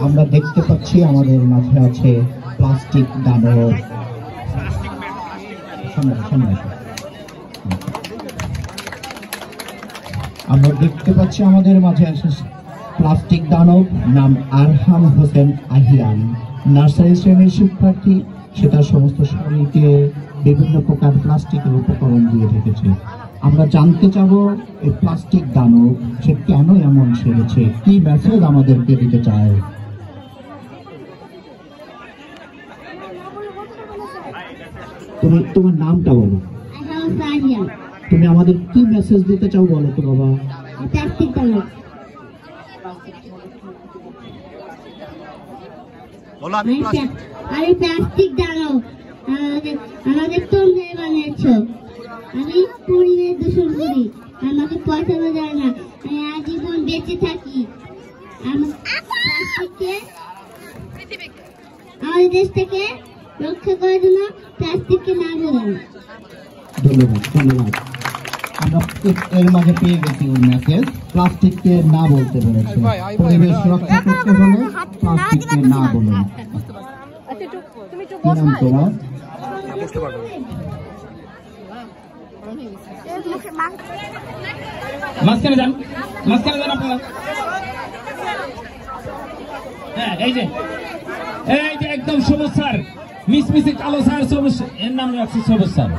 আমরা দেখতে পাচ্ছি আমাদের মাঝে আছে প্লাস্টিক দানব। আমরা দেখতে পাচ্ছি আমাদের মাঝে আছে প্লাস্টিক দানব, নাম আরহাম হোসেন আহিয়ান, নার্সারি শ্রেণীর শিক্ষার্থী। সেটা সমস্ত শরীরকে বিভিন্ন প্রকার প্লাস্টিকের উপকরণ দিয়ে রেখেছে। আমরা জানতে চাবো এই প্লাস্টিক দানব সে কেন এমন সেরেছে, কি মেসেজ আমাদেরকে দিতে চায়। তুমি তোমার নামটা বলো। তুমি আমাদের কি মেসেজ দিতে চাও বলো তো বাবা। প্লাস্টিক দানব আমি প্লাস্টিক দানব আমাদের তোমরা বানিয়েছো। আমি পরিবেশ দূষণ করি, আমাকে পয়সা যায় না, আমি আজীবন বেঁচে থাকি। আমাদের দেশ থেকে রক্ষা করার জন্য প্লাস্টিককে না বলুন। ধন্যবাদ ধন্যবাদ। আমরা এর মাঝে পেয়ে গেছি ওই মেসেজ, প্লাস্টিককে না বলতে বলেছে। পরিবেশ রক্ষা করতে হলে প্লাস্টিককে না বলুন। কি নাম তোমার? মাঝখানে যান, মাঝখানে যান আপনারা। হ্যাঁ এই যে একদম সবুজ স্যার, মিসমিসে কালো স্যার, সবুজ এর নাম রাখছি সবুজ স্যার।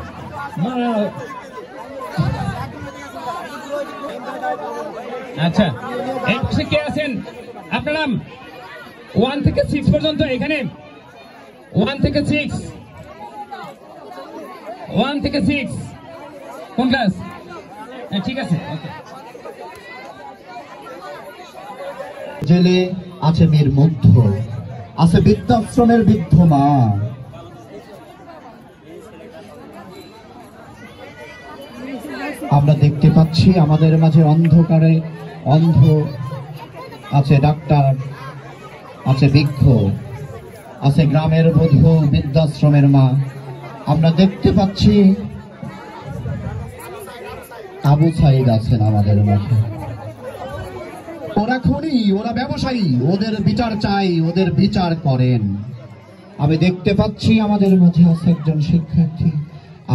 আচ্ছা এই পাশে কে আছেন? আপনার নাম 1 থেকে 6 পর্যন্ত এখানে 1 থেকে 6 কোন ক্লাস? ঠিক আছে। জেলে আছে মেয়ের মধ্য, আছে বৃদ্ধাশ্রমের বৃদ্ধ মা। আমরা দেখতে পাচ্ছি আমাদের মাঝে অন্ধকারে অন্ধ আছে ডাক্তার, আছে বৃক্ষ, আছে গ্রামের বধূ, বৃদ্ধাশ্রমের মা। আমরা দেখতে পাচ্ছি আবু সাইদ আছেন আমাদের মাঝে। ওরা খুনি, ওরা ব্যবসায়ী, ওদের বিচার চাই, ওদের বিচার করেন। আমি দেখতে পাচ্ছি আমাদের মাঝে আছে একজন শিক্ষার্থী।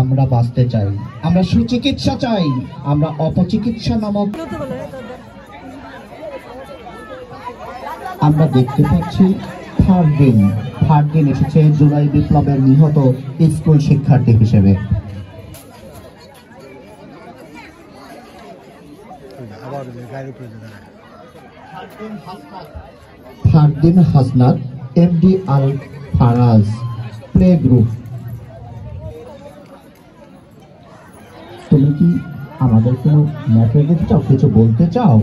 আমরা বাঁচতে চাই, আমরা সুচিকিৎসা চাই, আমরা অপচিকিৎসা নামক। আমরা দেখতে পাচ্ছি থার্ড দিন এসেছে জুলাই বিপ্লবের নিহত স্কুল শিক্ষার্থী হিসেবে। ফারদিন হাসনাত, এমডি আল ফারাজ, প্লে গ্রুপ। তুমি কি আমাদের কোনো মেসেজ দিতে চাও, কিছু বলতে চাও?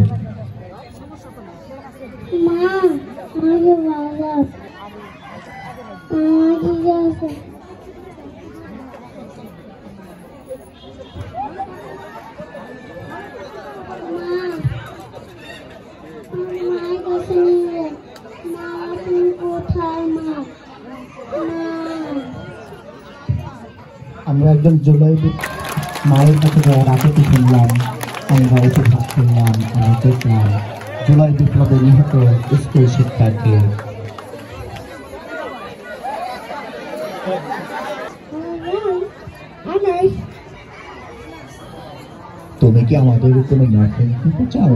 আমরা একজন জুলাই মায়ের কাছে রাতে শুনলাম, আমরা ইতিহাস শুনলাম, আমরা দেখলাম জুলাই বিপ্লবে নিহত স্কুল শিক্ষার্থী। তুমি কি আমাদের কোনো মেসেজ দিতে চাও?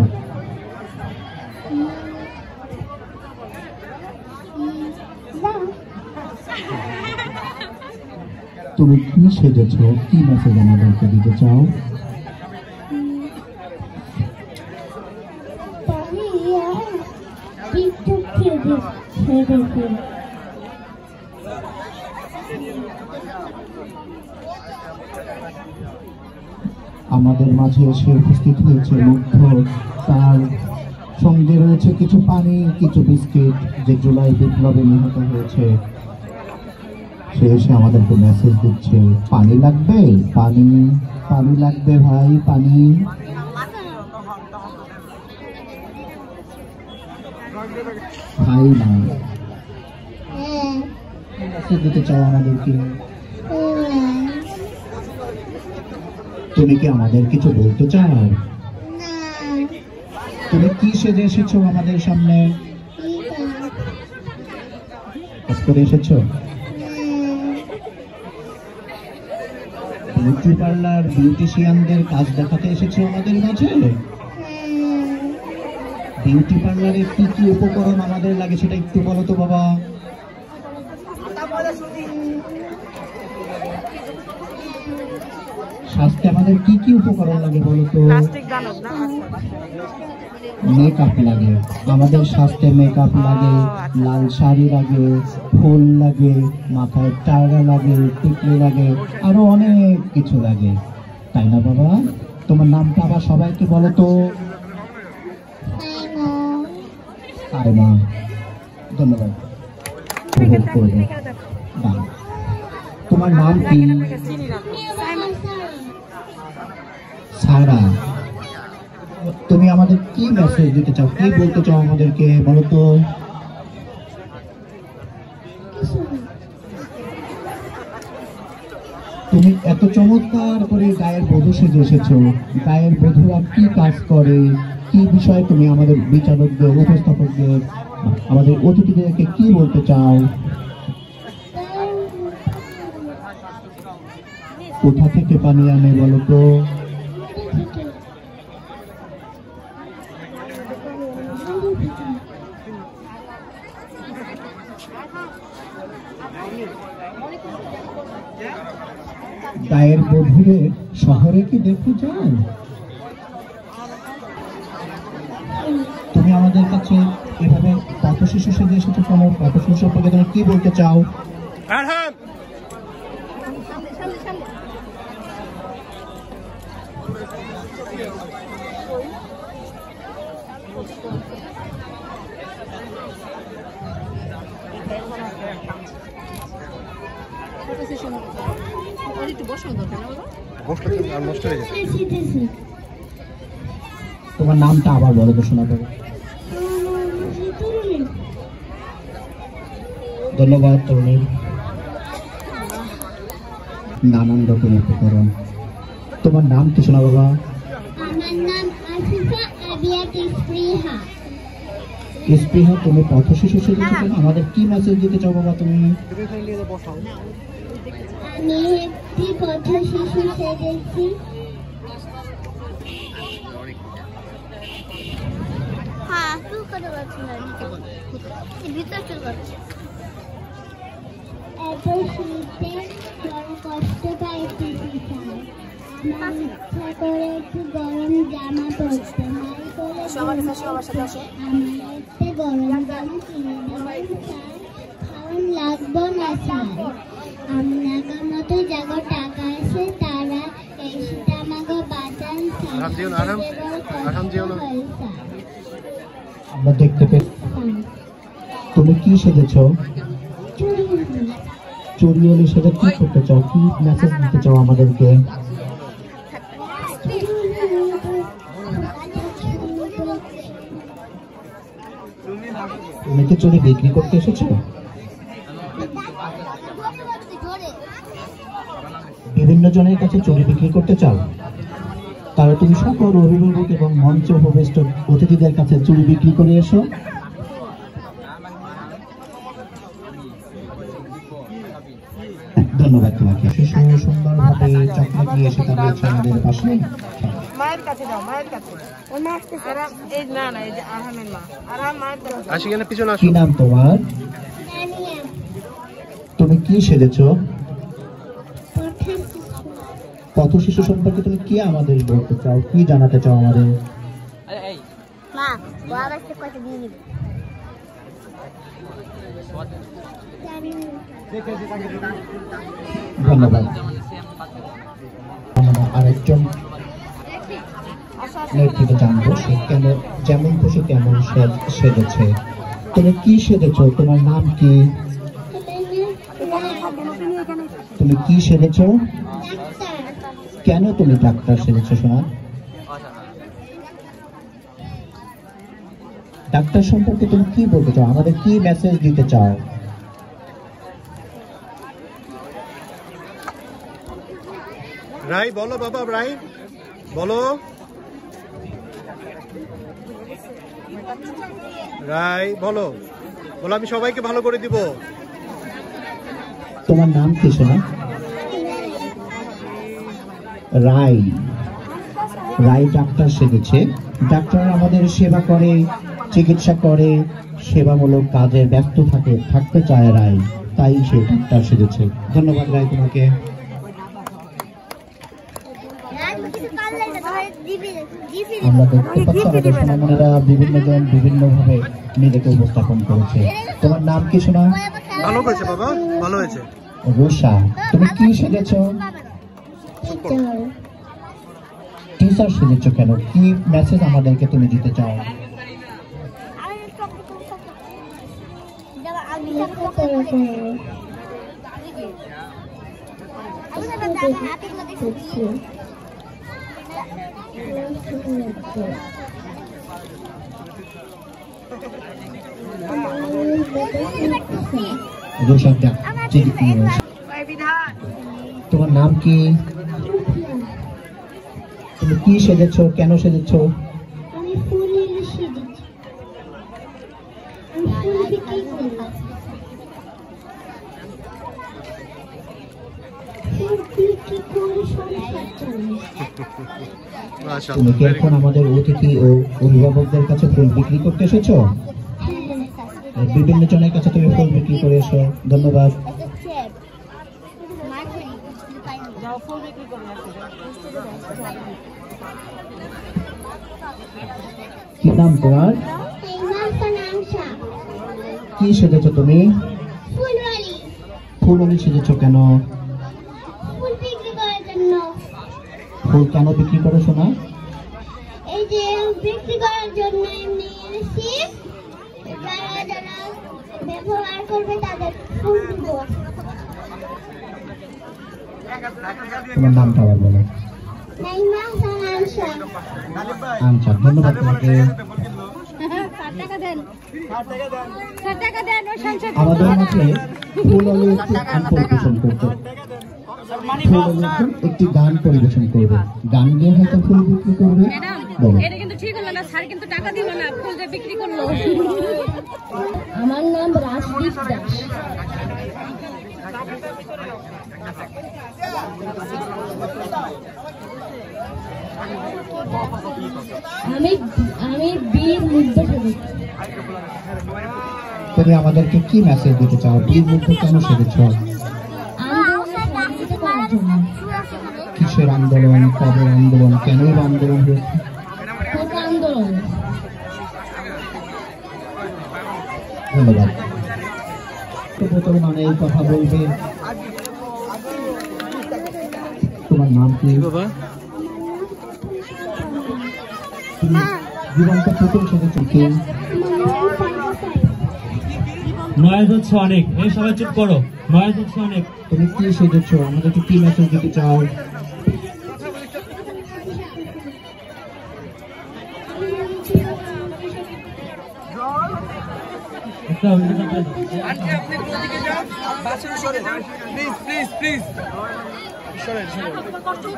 তুমি কি সেজেছ, কি মেসেজ আমাদেরকে দিতে চাও? আমাদের মাঝে এসে উপস্থিত হয়েছে মুগ্ধ, তার সঙ্গে রয়েছে কিছু পানি, কিছু বিস্কিট, যে জুলাই বিপ্লবে নিহত হয়েছে। সে এসে আমাদেরকে মেসেজ দিচ্ছে, পানি লাগবে, পানি পানি লাগবে ভাই, পানি। ভাই না মেসেজ দিতে চাও আমাদেরকে? তুমি কি আমাদের কিছু বলতে চাও? তুমি কি সেজে এসেছো আমাদের সামনে? করে এসেছো? বিউটি পার্লার বিউটিশিয়ানদের কাজ দেখাতে এসেছো আমাদের মাঝে? বিউটি পার্লারে কি কি উপকরণ আমাদের লাগে সেটা একটু বলো তো বাবা। স্বাস্থ্যে আমাদের কি কি উপকরণ লাগে বলো তো? মেকআপ লাগে, আমাদের স্বাস্থ্যে মেকআপ লাগে, লাল শাড়ি লাগে, ফুল লাগে, মাথায় টায়রা লাগে, টিকলি লাগে, আরো অনেক কিছু লাগে, তাই না বাবা? তোমার নামটা আবার সবাইকে বলো তো। আয়মা, ধন্যবাদ। তোমার নাম কি? সারা। তুমি আমাদের কি মেসেজ দিতে চাও, কি বলতে চাও আমাদেরকে বলো তো? তুমি এত চমৎকার করে গায়ের বধূ সেজে এসেছো, গায়ের বধূরা কি কাজ করে, কি বিষয়ে তুমি আমাদের বিচারকদের, উপস্থাপকদের, আমাদের অতিথিদেরকে কি বলতে চাও? কোথা থেকে পানি আনে বলো তো? গায়ের বধূরে শহরে কি দেখতে চাও? তুমি আমাদের কাছে এভাবে পথ শিশু সেজে এসেছো, তোমার পথ শিশু সম্পর্কে তুমি কি বলতে চাও? তোমার নামটা আবার বলো তো শোনা যাবে। ধন্যবাদ তরুণীর। নানান রকম উপকরণ। তোমার নাম কি শোনা বাবা? আমার নাম আসিফা আবিয়াত ইসপ্রিহা। ইসপ্রিহা, তুমি পথ শিশু সেজেছো কেন? আমাদের কি মেসেজ দিতে চাও বাবা তুমি? আমি একটি পথ শিশু সেজেছি। এত শীতে বড় কষ্ট পাইতেছি স্যার, আমার ইচ্ছা করে একটু গরম জামা পরতে, মাই করে আমার একটা গরম জামা কিনে দেবেন স্যার? খাওয়ান লাগবো না স্যার, আপনাদের মতো যাগো টাকা আছে তারা এসে আমাকে বাঁচান স্যার। আমরা দেখতে পেয়েছি তুমি কি সেজেছো? চুরিওলি সেজে কি করতে চাও, কি মেসেজ দিতে চাও আমাদেরকে? তুমি কি চুরি বিক্রি করতে এসেছো? বিভিন্ন জনের কাছে চুরি বিক্রি করতে চাও? তাহলে তুমি সকল অভিভাবক এবং মঞ্চ উপবিষ্ট অতিথিদের কাছে চুরি বিক্রি করে এসো। ধন্যবাদ তোমাকে। শিশু সুন্দরভাবে চকলেট নিয়ে এসে দাঁড়িয়েছে আমাদের পাশে। মায়ের কাছে যাও, মায়ের কাছে। ওই মা আসতেছে। এই না না, এই যে আরহামের মা। আরহাম মায়ের কাছে। আসি কেন পিছনে আসো। কি নাম তোমার? তুমি কি সেজেছো? পথ শিশু সম্পর্কে তুমি কি আমাদের বলতে চাও, কি জানাতে চাও আমাদের? মা, বাবা সে কত দিয়ে নিবে? ধন্যবাদ। আরেকজন নেতৃত্বে জানবো সে কেন যেমন খুশি তেমন সেজেছে। তুমি কি সেজেছো? তোমার নাম কি? তুমি কি সেজেছো? কেন তুমি ডাক্তার সেজেছো শোনা? ডাক্তার সম্পর্কে তুমি কি বলতে চাও, আমাদের কি মেসেজ দিতে চাও? রাই বলো বাবা, রাই বলো। রাই বলো, বলো আমি সবাইকে ভালো করে দিব। তোমার নাম কি শোনা? রাই। রাই ডাক্তার সেজেছে। ডাক্তার আমাদের সেবা করে, চিকিৎসা করে, সেবামূলক কাজে ব্যস্ত থাকতে চায় রাই, তাই সে ডাক্তার সেজেছে। ধন্যবাদ রাই তোমাকে। আমরা দেখতে পাচ্ছি আমাদের সোনামণিরা বিভিন্ন জন বিভিন্ন ভাবে নিজেকে উপস্থাপন করেছে। তোমার নাম কি শোনা? ভালো হয়েছে বাবা, ভালো হয়েছে। রুষা, তুমি কি সেজেছো? টিচার সেজেছো কেন? কি মেসেজ আমাদেরকে তুমি দিতে চাও? তোমার নাম কি? তুমি কি সেজেছো? কেন সেজেছো? আমি ফুল সেজেছি। আমি ফুল বিক্রি করি। ফুল বিক্রি করে সংসার চালাই। তুমি কি এখন আমাদের অতিথি ও অভিভাবকদের কাছে ফুল বিক্রি করতে এসেছো? বিভিন্ন জনের কাছে তুমি ফুল বিক্রি করে এসো। ধন্যবাদ। কি নাম তোমার? কি সেজেছো তুমি? ফুলওয়ালি সেজেছো কেন? ফুল বিক্রি করার জন্য। ফুল কেন বিক্রি করো শোনা? এই যে বিক্রি করার জন্য এমনি এনেছি, যারা যারা ব্যবহার করবে তাদের ফুল দিব। তোমার নামটা আবার বলো। নাইমা হাসান আনসা। আচ্ছা, ধন্যবাদ তোমাকে। আমাদের মাঝে ফুলওয়ালি একটি গান পরিবেশন করতে, একটি গান পরিবেশন করবে। গান দিয়ে হয়তো ফুল বিক্রি করবে। এটা কিন্তু ঠিক হলো না, স্যার কিন্তু টাকা দিল না, ফুল যে বিক্রি করলো। আমার নাম রাজদীপ দাস। আমি বীর মুগ্ধ সেজেছি। তুমি আমাদেরকে কি মেসেজ দিতে চাও? বীর মুগ্ধ কেন সেজেছ? কিসের আন্দোলন? কবে আন্দোলন? কেন আন্দোলন হয়েছে? আন্দোলন। ধন্যবাদ। মানে এই কথা বলবে। তোমার নাম কি বাবা? জীবন্ত পুতুল সেজেছো কি? নয়েজ হচ্ছে অনেক, এই সবাই চুপ করো, নয়েজ হচ্ছে অনেক। তুমি কি সেজেছো? আমাদেরকে কি মেসেজ দিতে চাও?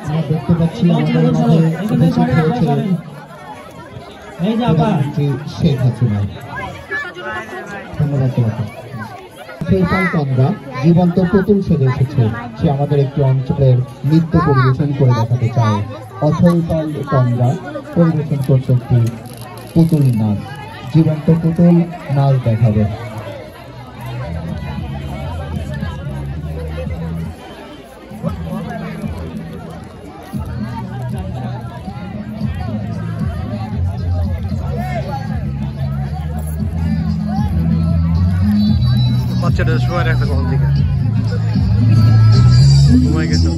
আমরা দেখতে পাচ্ছি আমাদের মাঝে উপস্থিত হয়েছে শেখ হাসিনা। ধন্যবাদ তোমাকে। ফেরপাল তন্দ্রা জীবন্ত পুতুল সেজে এসেছে। সে আমাদের একটি অঞ্চলের নৃত্য পরিবেশন করে দেখাতে চায়। অথৈপাল তন্দ্রা পরিবেশন করছে একটি পুতুল নাচ। জীবন্ত পুতুল নাচ দেখাবে। বাচ্চাটা শোয়ার একটা কখন থেকে ঘুমাই গেছে।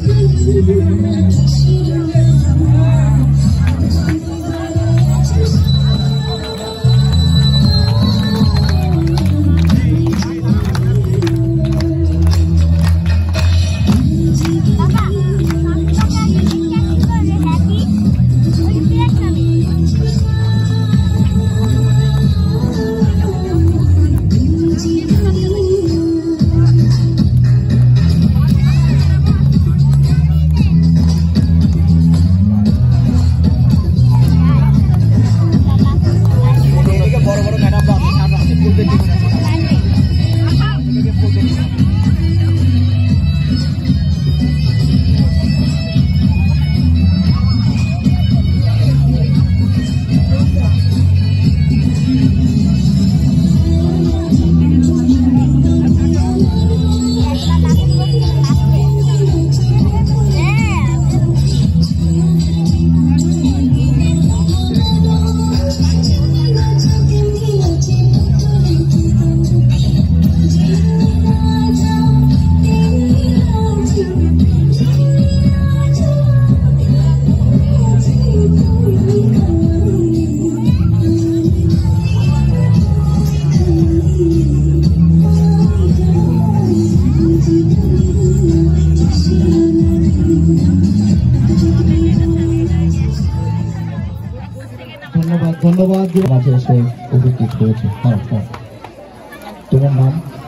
মাঝে এসে উপস্থিত হয়েছে।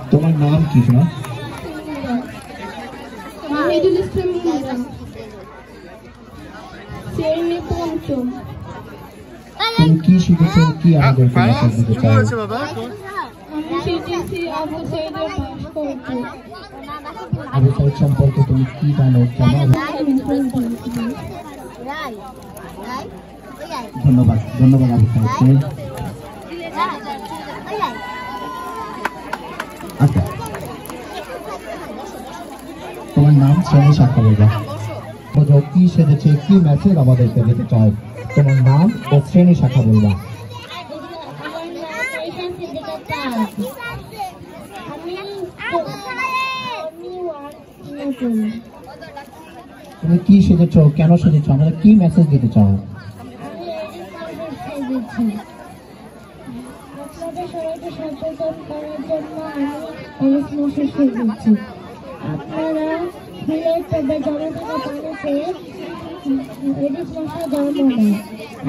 তোমার নাম কি শোনা? মাহিদুল ইসলাম মুন্না, শ্রেণী পঞ্চম। তুমি কি শিখেছো, কি আমাদেরকে মেসেজ দিতে চাও? বাবা আমি শিখেছি আবু সাইদের ভাস্কর্য। আবু সাইদ সম্পর্কে তুমি কি জানো, কেন? ধন্যবাদ আবু সাইদ। আচ্ছা, তোমার নাম, শ্রেণী, শাখা বলবা। কি সেজেছে, কি মেসেজ আমাদেরকে দিতে চাও? তোমার নাম ও শ্রেণী শাখা বলবা। তুমি কি সেজেছ, কেন সেজেছ, আমাদের কি মেসেজ দিতে চাও? আপনাদের সবাইকে সচেতন করার জন্য আমি অনেক মেসেজ সেজেছি। আপনারা ফুলের টবে জমা থাকা পানিতে এডিস মশা জন্ম নেয়।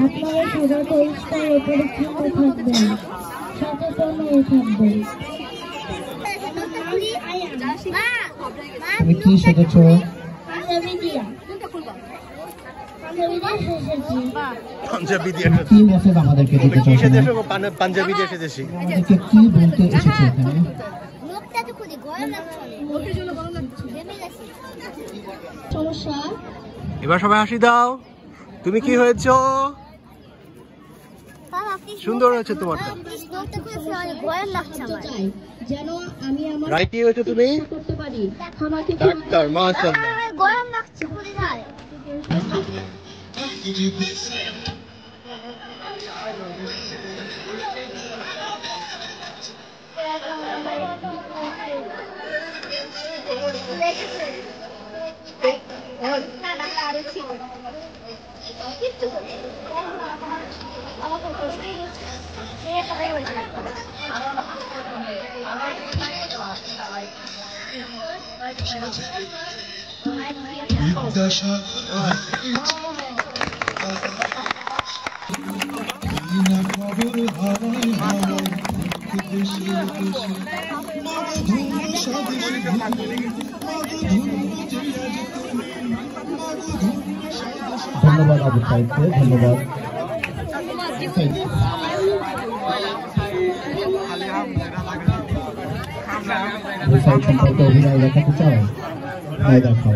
আপনারা সবাই পরিষ্কার ও পরিচ্ছন্ন থাকবেন, সচেতন হয়ে থাকবেন। তুমি কি সেজেছ? পাঞ্জাবি দিয়ে কি মেসেজ আমাদেরকে দিতে চাও? পাঞ্জাবি দিয়ে এসেছি। আমাদেরকে কি বলতে এসেছো এখানে? সমস্যা এবার সবাই হাসি দাও। তুমি কি হয়েছ? সুন্দর হয়েছে তোমারটা। যেন আমি আমার রাইট কি হয়েছে তুমি? করতে পারি। আমাকে ডাক্তার মাশাআল্লাহ। গরম লাগছে পুরি যায়। ধন্যবাদ আবু সাইদকে, ধন্যবাদ। আবু সাইদ সম্পর্কে অভিনয় দেখাতে চাও? হ্যাঁ, দেখাও।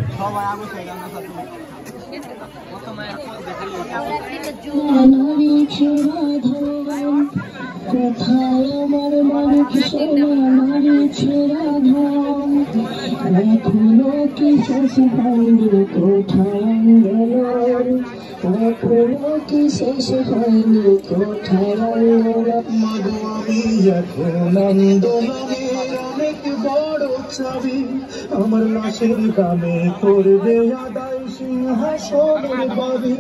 কোথায় আমার মালিক সোনা নারী ছেড়া ধাম, এখনো কি শেষ হয়নি কোথায় গেল, এখনো কি শেষ হয়নি কোথায় গেল। মাগো আমি এখন আন্দোলনে অনেক বড় চাবি, আমার লাশের দামে করবে আদায় সিংহাসনের বাবি।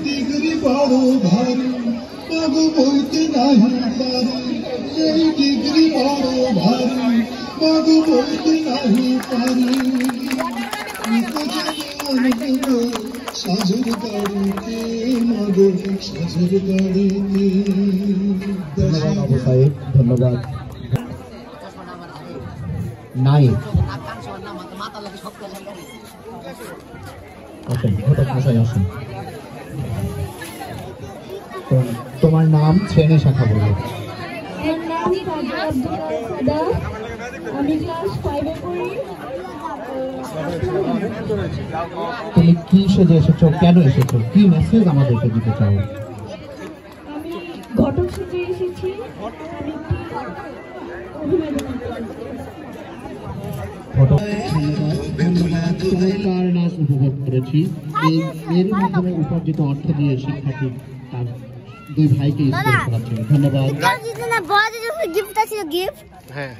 ডিগ্রি বড় ভারী বাবু বলতে নাহি পারি, এই ডিগ্রি বড় ভারী বাবু বলতে নাহি পারি। সাজুর গাড়িতে মাগো সাজুর গাড়িতে। ধন্যবাদ আবু সাইদ, ধন্যবাদ। নাই আসুন। তোমার নাম, শ্রেণী, শাখা বলবো। আমার নাম আমি রাজা আব্দুল সাদা, আমি ক্লাস 5 এ পড়ি। তুমি কি সেজে এসেছো, কেন এসেছো, কি মেসেজ আমাদেরকে দিতে চাও? আমি ঘটক সেজে এসেছি। আমি একটি অভিনয় করতে চমৎকার নাচ উপভোগ করেছি। এই এর মাধ্যমে উপার্জিত অর্থ দিয়ে শিক্ষার্থী তার দুই ভাইকে স্কুল করাচ্ছে। ধন্যবাদ।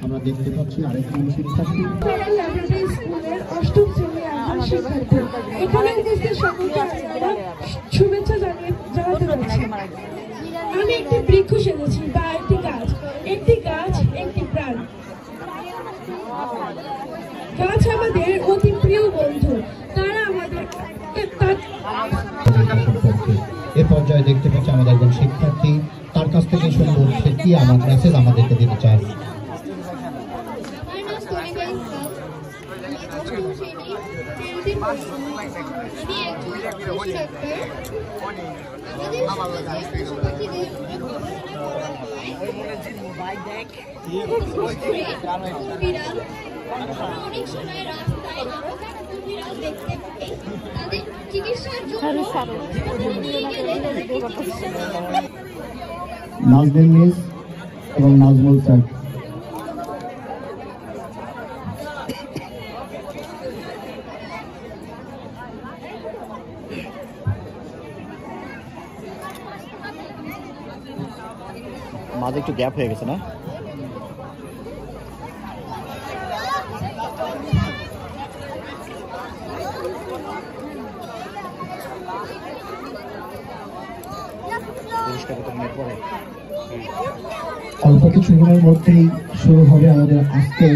আমরা দেখতে পাচ্ছি আরেকজন শিক্ষার্থী। স্কুলের 8ম শ্রেণীর একজন শিক্ষার্থী। এখানে উপস্থিত সকলকে শুভেচ্ছা জানাতে চাচ্ছি। আমি একটি বৃক্ষ সেজেছি বা একটি গাছ। একটি গাছ, একটি প্রাণ। গাছ আমাদের অতি প্রিয় বন্ধু। তারা আমাদের এ পর্যায়ে দেখতে পাচ্ছি আমাদের একজন শিক্ষার্থী, তার কাছ থেকে শুনবো সে কি আমার মেসেজ আমাদেরকে দিতে চায়। অনেক সময় রাস্তায় বিড়াল দেখতে পাই, তাদের চিকিৎসার জন্য নাজনীন মিস এবং নাজমুল স্যার। মাঝে একটু গ্যাপ হয়ে গেছে না? অল্প কিছুক্ষণের মধ্যেই শুরু হবে আমাদের আজকে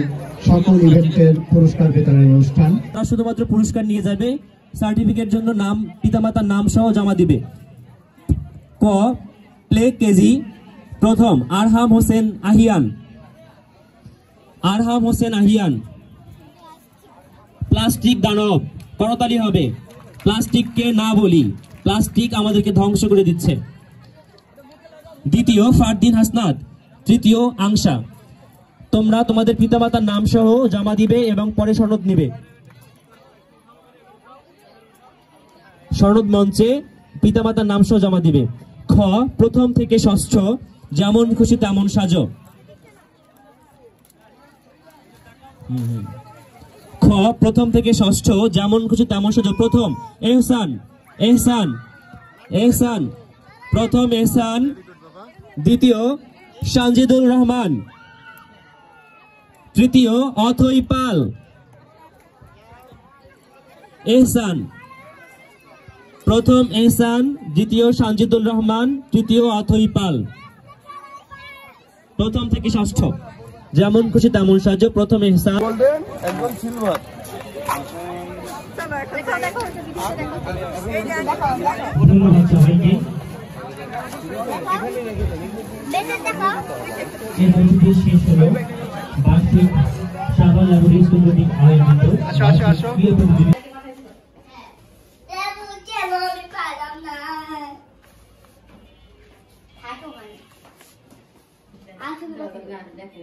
সকল ইভেন্টের পুরস্কার বিতরণের অনুষ্ঠান। তারা শুধুমাত্র পুরস্কার নিয়ে যাবে, সার্টিফিকেট জন্য নাম, পিতামাতার নাম সহ জমা দিবে। ক প্লে কেজি প্রথম আরহাম হোসেন আহিয়ান। আরহাম হোসেন আহিয়ান। প্লাস্টিক দানব, করতালি হবে। প্লাস্টিককে না বলি, প্লাস্টিক আমাদেরকে ধ্বংস করে দিচ্ছে। দ্বিতীয় ফারদিন হাসনাত। তৃতীয় আংশা। তোমরা তোমাদের পিতামাতার নাম সহ জমা দিবে এবং পরে সনদ নিবে। সনদ মঞ্চে পিতামাতার নাম সহ জমা দিবে। খ প্রথম থেকে ষষ্ঠ যেমন খুশি তেমন সাজো। খ প্রথম থেকে ষষ্ঠ যেমন খুশি তেমন সাজো। প্রথম এহসান। এহসান। এহসান। প্রথম এহসান। দ্বিতীয় সানজিদুল রহমান। তৃতীয় অথই পাল। এহসান। প্রথম এহসান, দ্বিতীয় সানজিদুল রহমান, তৃতীয় অথই পাল। প্রথম থেকে ষষ্ঠ যেমন খুশি তেমন সাজো। প্রথম এহসান। একদম সিলভার। ধন্যবাদ সবাইকে। এই বছরটি শেষ হলো বার্ষিক সাগর লাইব্রেরি স্কুল কর্তৃক আয়োজিত দেখো